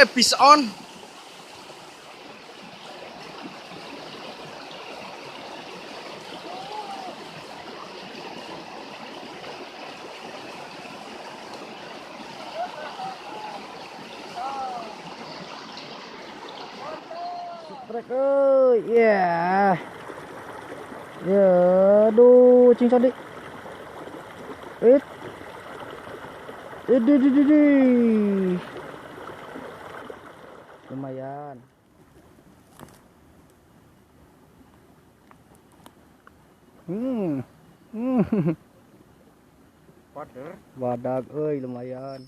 Fish on. Trek ơi, yeah. Ya, aduh, cing cantik. It. Lumayan. Hmm. Wader. Wadag euy lumayan.